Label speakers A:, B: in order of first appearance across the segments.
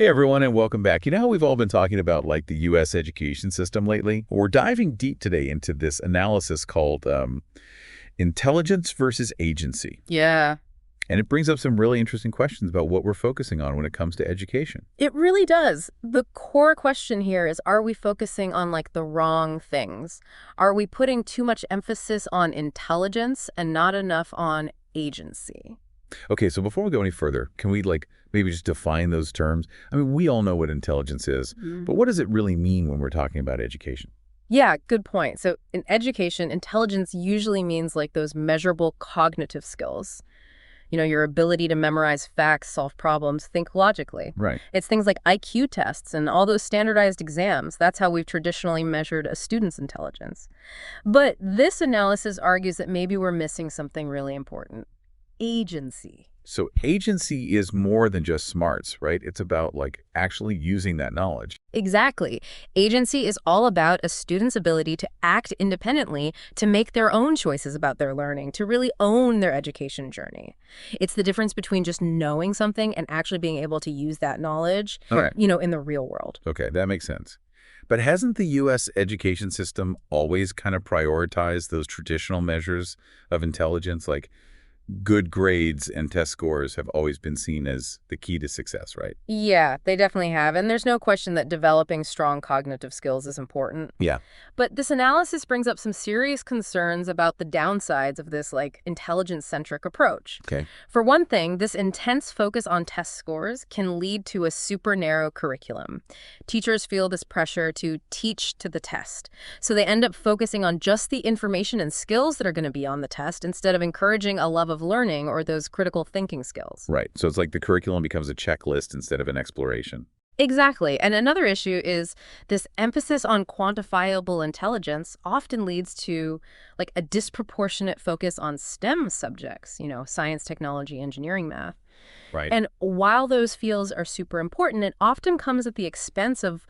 A: Hey everyone, and welcome back. You know how we've all been talking about like the U.S. education system lately? We're diving deep today into this analysis called intelligence versus agency.
B: Yeah,
A: And it brings up some really interesting questions about what we're focusing on when it comes to education.
B: it really does. The core question here is, are we focusing on like the wrong things? Are we putting too much emphasis on intelligence and not enough on agency?
A: Okay, so before we go any further, can we like maybe just define those terms? I mean, we all know what intelligence is, but what does it really mean when we're talking about education?
B: Yeah, good point. So in education, intelligence usually means like those measurable cognitive skills. Your ability to memorize facts, solve problems, think logically.
A: Right.
B: It's things like IQ tests and all those standardized exams. That's how we've traditionally measured a student's intelligence. But this analysis argues that maybe we're missing something really important: agency.
A: So agency is more than just smarts, right? It's about like actually using that knowledge.
B: Exactly. Agency is all about a student's ability to act independently, to make their own choices about their learning, to really own their education journey. It's the difference between just knowing something and actually being able to use that knowledge,
A: Okay.
B: in the real world.
A: Okay, that makes sense. But hasn't the U.S. education system always kind of prioritized those traditional measures of intelligence, like good grades and test scores have always been seen as the key to success, right?
B: Yeah, they definitely have. And there's no question that developing strong cognitive skills is important.
A: Yeah.
B: But this analysis brings up some serious concerns about the downsides of this, like, intelligence-centric approach.
A: Okay.
B: For one thing, this intense focus on test scores can lead to a super narrow curriculum. Teachers feel this pressure to teach to the test. So they end up focusing on just the information and skills that are going to be on the test instead of encouraging a love of learning or those critical thinking skills.
A: Right. So it's like the curriculum becomes a checklist instead of an exploration.
B: Exactly. And another issue is this emphasis on quantifiable intelligence often leads to like a disproportionate focus on STEM subjects, science, technology, engineering, math.
A: Right.
B: And while those fields are super important, it often comes at the expense of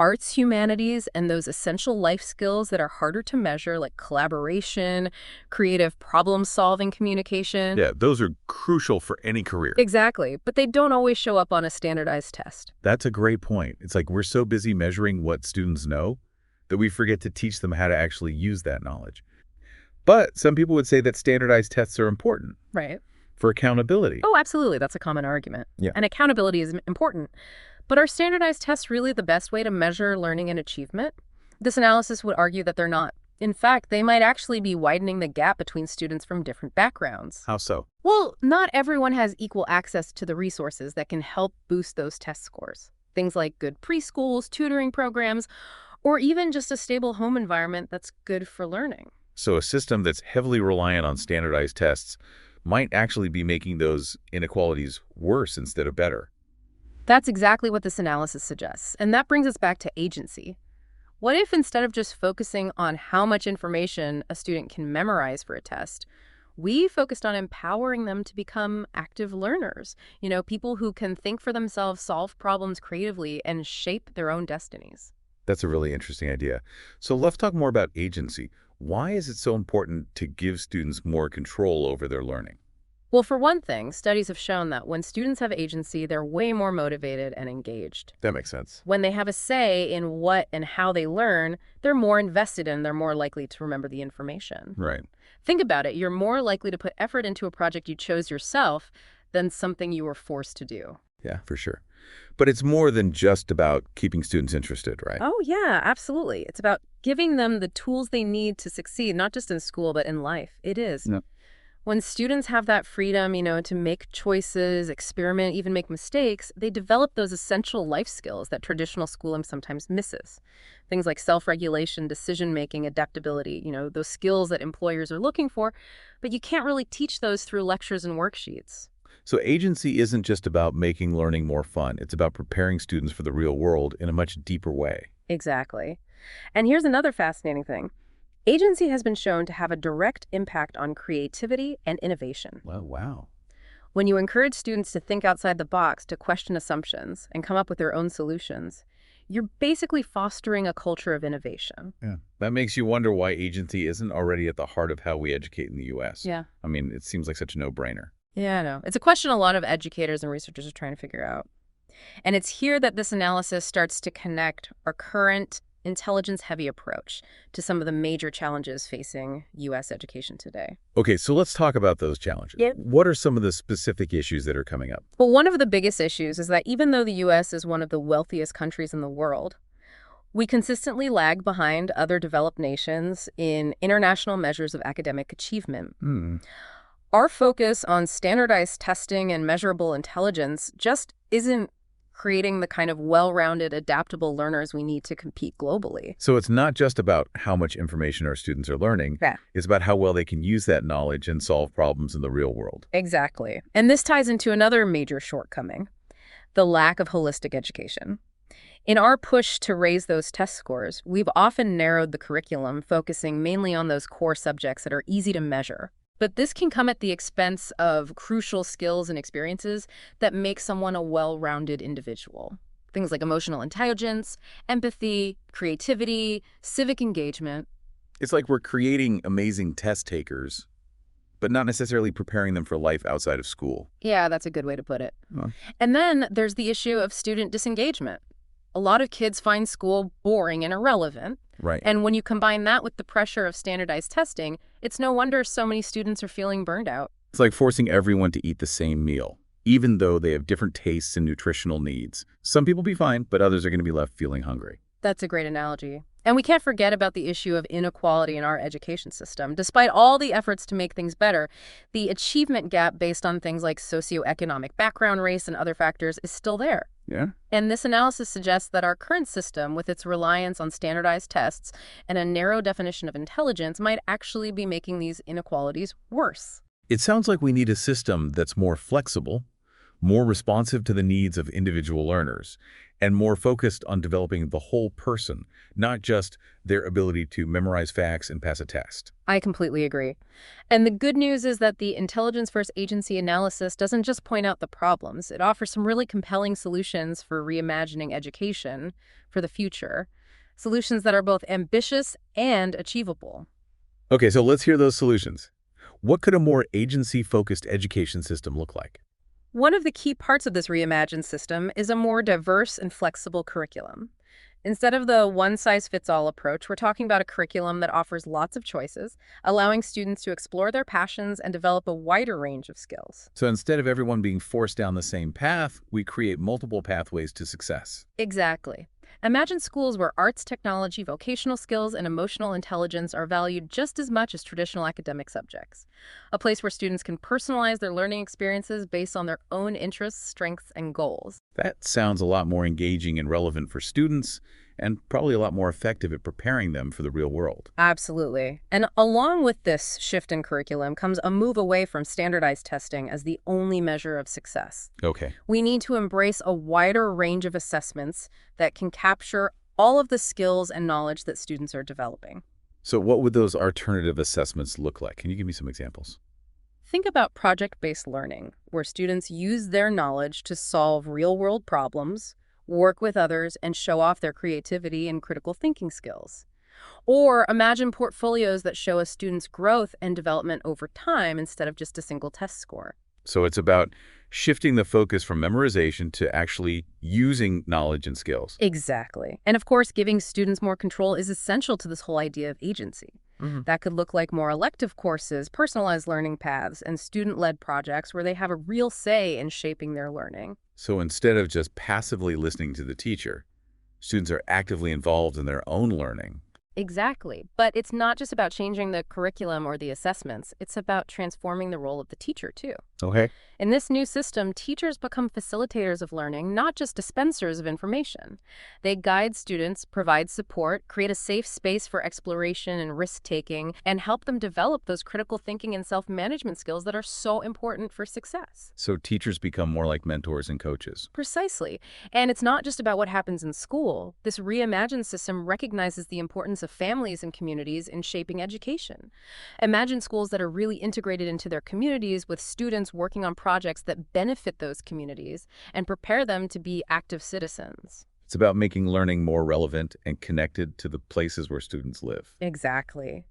B: arts, humanities, and those essential life skills that are harder to measure, like collaboration, creative problem-solving, communication.
A: Yeah, those are crucial for any career.
B: Exactly. But they don't always show up on a standardized test.
A: That's a great point. It's like we're so busy measuring what students know that we forget to teach them how to actually use that knowledge. But some people would say that standardized tests are important
B: Right.
A: for accountability.
B: Oh, absolutely. That's a common argument.
A: Yeah.
B: And accountability is important. But are standardized tests really the best way to measure learning and achievement? This analysis would argue that they're not. In fact, they might actually be widening the gap between students from different backgrounds.
A: How so?
B: Well, not everyone has equal access to the resources that can help boost those test scores. Things like good preschools, tutoring programs, or even just a stable home environment that's good for learning.
A: So a system that's heavily reliant on standardized tests might actually be making those inequalities worse instead of better.
B: That's exactly what this analysis suggests. And that brings us back to agency. What if instead of just focusing on how much information a student can memorize for a test, we focused on empowering them to become active learners, people who can think for themselves, solve problems creatively, and shape their own destinies?
A: That's a really interesting idea. So let's talk more about agency. Why is it so important to give students more control over their learning?
B: Well, for one thing, studies have shown that when students have agency, they're way more motivated and engaged.
A: That makes sense.
B: When they have a say in what and how they learn, they're more invested and they're more likely to remember the information.
A: Right.
B: Think about it. You're more likely to put effort into a project you chose yourself than something you were forced to do.
A: Yeah, for sure. But it's more than just about keeping students interested, right?
B: Oh, yeah, absolutely. It's about giving them the tools they need to succeed, not just in school, but in life. It is.
A: No.
B: When students have that freedom, to make choices, experiment, even make mistakes, they develop those essential life skills that traditional schooling sometimes misses. Things like self-regulation, decision-making, adaptability, those skills that employers are looking for, but you can't really teach those through lectures and worksheets.
A: So agency isn't just about making learning more fun. It's about preparing students for the real world in a much deeper way.
B: Exactly. And here's another fascinating thing. Agency has been shown to have a direct impact on creativity and innovation.
A: Well, wow.
B: When you encourage students to think outside the box, to question assumptions, and come up with their own solutions, you're basically fostering a culture of innovation.
A: Yeah. That makes you wonder why agency isn't already at the heart of how we educate in the U.S.
B: Yeah.
A: I mean, it seems like such a no-brainer.
B: Yeah, I know. It's a question a lot of educators and researchers are trying to figure out. And it's here that this analysis starts to connect our current intelligence-heavy approach to some of the major challenges facing U.S. education today.
A: Okay, so let's talk about those challenges.
B: Yep.
A: What are some of the specific issues that are coming up?
B: Well, one of the biggest issues is that even though the U.S. is one of the wealthiest countries in the world, we consistently lag behind other developed nations in international measures of academic achievement.
A: Hmm.
B: Our focus on standardized testing and measurable intelligence just isn't creating the kind of well-rounded, adaptable learners we need to compete globally.
A: So it's not just about how much information our students are learning.
B: Yeah.
A: It's about how well they can use that knowledge and solve problems in the real world.
B: Exactly. And this ties into another major shortcoming, the lack of holistic education. In our push to raise those test scores, we've often narrowed the curriculum, focusing mainly on those core subjects that are easy to measure. But this can come at the expense of crucial skills and experiences that make someone a well-rounded individual. Things like emotional intelligence, empathy, creativity, civic engagement.
A: It's like we're creating amazing test takers, but not necessarily preparing them for life outside of school.
B: Yeah, that's a good way to put it.
A: Huh.
B: And then there's the issue of student disengagement. A lot of kids find school boring and irrelevant.
A: Right.
B: And when you combine that with the pressure of standardized testing, it's no wonder so many students are feeling burned out.
A: It's like forcing everyone to eat the same meal, even though they have different tastes and nutritional needs. Some people be fine, but others are going to be left feeling hungry.
B: That's a great analogy. And we can't forget about the issue of inequality in our education system. Despite all the efforts to make things better, the achievement gap based on things like socioeconomic background, race, and other factors is still there.
A: Yeah?
B: And this analysis suggests that our current system, with its reliance on standardized tests and a narrow definition of intelligence, might actually be making these inequalities worse.
A: It sounds like we need a system that's more flexible, more responsive to the needs of individual learners, and more focused on developing the whole person, not just their ability to memorize facts and pass a test.
B: I completely agree. And the good news is that the Intelligence First Agency analysis doesn't just point out the problems. It offers some really compelling solutions for reimagining education for the future, solutions that are both ambitious and achievable.
A: Okay, so let's hear those solutions. What could a more agency-focused education system look like?
B: One of the key parts of this reimagined system is a more diverse and flexible curriculum. Instead of the one-size-fits-all approach, we're talking about a curriculum that offers lots of choices, allowing students to explore their passions and develop a wider range of skills.
A: So instead of everyone being forced down the same path, we create multiple pathways to success.
B: Exactly. Imagine schools where arts, technology, vocational skills, and emotional intelligence are valued just as much as traditional academic subjects. A place where students can personalize their learning experiences based on their own interests, strengths, and goals.
A: That sounds a lot more engaging and relevant for students, and probably a lot more effective at preparing them for the real world.
B: Absolutely. And along with this shift in curriculum comes a move away from standardized testing as the only measure of success.
A: Okay.
B: We need to embrace a wider range of assessments that can capture all of the skills and knowledge that students are developing.
A: So what would those alternative assessments look like? Can you give me some examples?
B: Think about project-based learning, where students use their knowledge to solve real-world problems, work with others, and show off their creativity and critical thinking skills. Or imagine portfolios that show a student's growth and development over time instead of just a single test score.
A: So it's about shifting the focus from memorization to actually using knowledge and skills.
B: Exactly. And of course, giving students more control is essential to this whole idea of agency. That could look like more elective courses, personalized learning paths, and student-led projects where they have a real say in shaping their learning.
A: So instead of just passively listening to the teacher, students are actively involved in their own learning.
B: Exactly. But it's not just about changing the curriculum or the assessments. It's about transforming the role of the teacher, too.
A: Okay.
B: In this new system, teachers become facilitators of learning, not just dispensers of information. They guide students, provide support, create a safe space for exploration and risk-taking, and help them develop those critical thinking and self-management skills that are so important for success.
A: So teachers become more like mentors and coaches.
B: Precisely. And it's not just about what happens in school. This reimagined system recognizes the importance of families and communities in shaping education. Imagine schools that are really integrated into their communities with students working on projects that benefit those communities and prepare them to be active citizens.
A: It's about making learning more relevant and connected to the places where students live.
B: Exactly.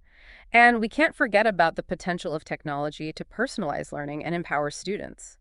B: And we can't forget about the potential of technology to personalize learning and empower students.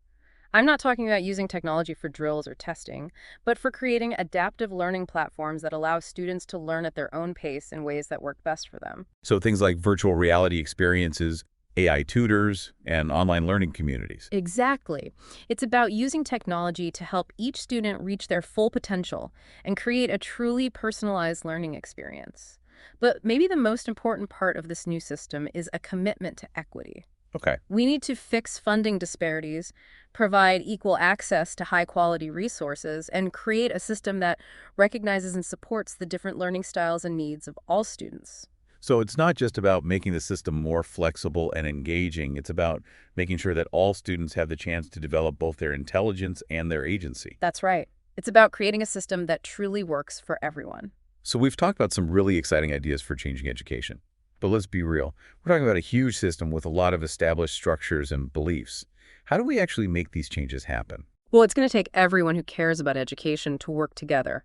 B: I'm not talking about using technology for drills or testing, but for creating adaptive learning platforms that allow students to learn at their own pace in ways that work best for them.
A: So things like virtual reality experiences, AI tutors, and online learning communities.
B: Exactly. It's about using technology to help each student reach their full potential and create a truly personalized learning experience. But maybe the most important part of this new system is a commitment to equity.
A: Okay.
B: We need to fix funding disparities, provide equal access to high-quality resources, and create a system that recognizes and supports the different learning styles and needs of all students.
A: So it's not just about making the system more flexible and engaging. It's about making sure that all students have the chance to develop both their intelligence and their agency.
B: That's right. It's about creating a system that truly works for everyone.
A: So we've talked about some really exciting ideas for changing education. But let's be real. We're talking about a huge system with a lot of established structures and beliefs. How do we actually make these changes happen?
B: Well, it's going to take everyone who cares about education to work together.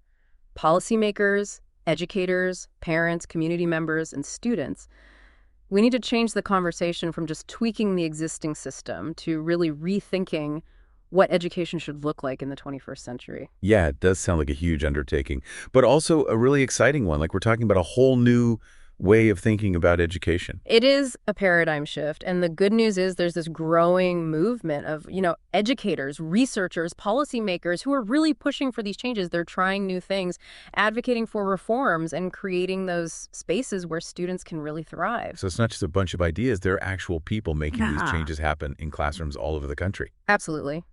B: Policymakers, educators, parents, community members, and students. We need to change the conversation from just tweaking the existing system to really rethinking what education should look like in the 21st century.
A: Yeah, it does sound like a huge undertaking, but also a really exciting one. Like we're talking about a whole new way of thinking about education.
B: It is a paradigm shift, and the good news is there's this growing movement of, educators, researchers, policymakers who are really pushing for these changes. They're trying new things, advocating for reforms, and creating those spaces where students can really thrive.
A: So it's not just a bunch of ideas. There are actual people making these
B: Yeah.
A: changes happen in classrooms all over the country.
B: Absolutely.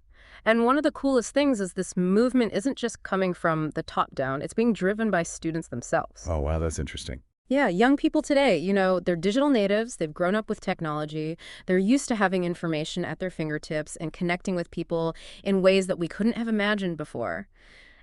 B: And one of the coolest things is this movement isn't just coming from the top down, it's being driven by students themselves.
A: Oh, wow, that's interesting.
B: Yeah, young people today, they're digital natives, they've grown up with technology, they're used to having information at their fingertips and connecting with people in ways that we couldn't have imagined before.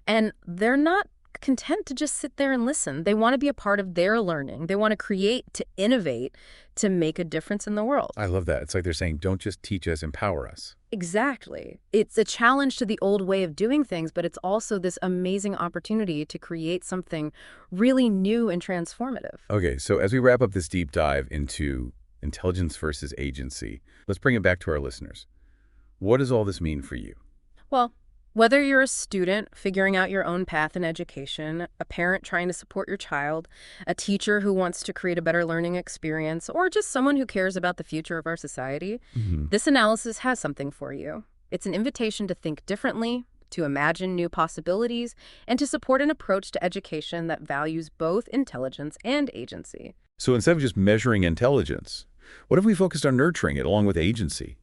B: And they're not content to just sit there and listen. They want to be a part of their learning. They want to create, to innovate, to make a difference in the world.
A: I love that. It's like they're saying, don't just teach us, empower us.
B: Exactly. It's a challenge to the old way of doing things, but it's also this amazing opportunity to create something really new and transformative.
A: Okay, so as we wrap up this deep dive into intelligence versus agency, let's bring it back to our listeners. What does all this mean for you?
B: Well, whether you're a student figuring out your own path in education, a parent trying to support your child, a teacher who wants to create a better learning experience, or just someone who cares about the future of our society, this analysis has something for you. It's an invitation to think differently, to imagine new possibilities, and to support an approach to education that values both intelligence and agency.
A: So instead of just measuring intelligence, what if we focused on nurturing it along with agency?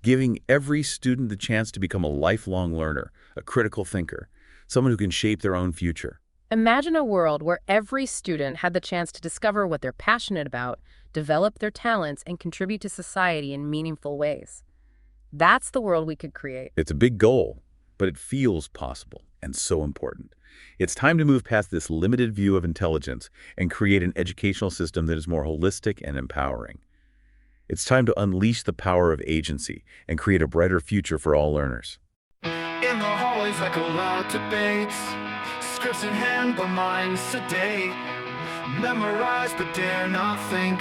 A: Giving every student the chance to become a lifelong learner, a critical thinker, someone who can shape their own future.
B: Imagine a world where every student had the chance to discover what they're passionate about, develop their talents, and contribute to society in meaningful ways. That's the world we could create.
A: It's a big goal, but it feels possible and so important. It's time to move past this limited view of intelligence and create an educational system that is more holistic and empowering. It's time to unleash the power of agency and create a brighter future for all learners.
C: In the hallways like a loud debates, scripts in hand but minds sedate. Memorize but dare not think,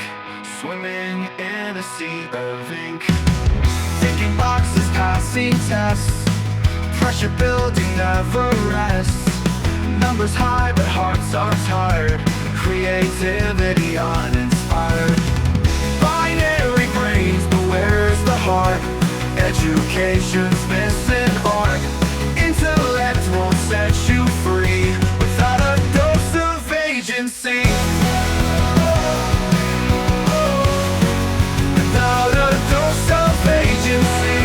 C: swimming in a sea of ink. Ticking boxes, passing tests, pressure building never rests. Numbers high but hearts are tired, creativity uninspired. Binary brains, but where's the heart? Education's missing art. Intellect won't set you free without a dose of agency. Without a dose of agency.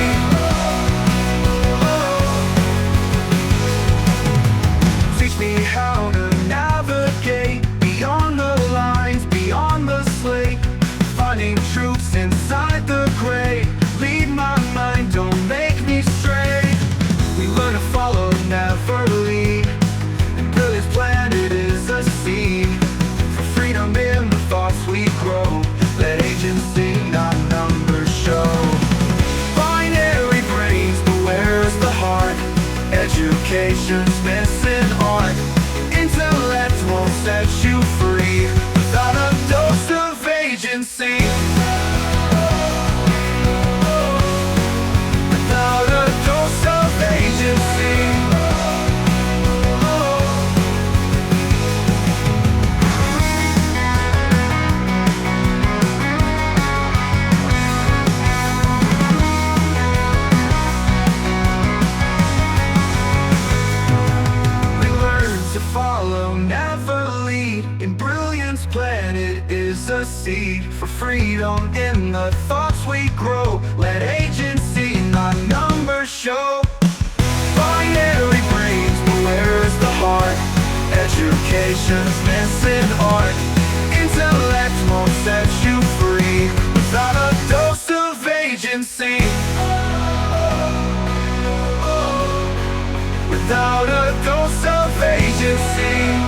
C: Teach me how to navigate beyond the lines, beyond the slate. Finding truths inside the gray. Lead my mind, don't make me stray. a seed for freedom in the thoughts we grow. Let agency, not numbers, show. Binary brains, but where is the heart? Education's missing art. Intellect won't set you free without a dose of agency. Without a dose of agency.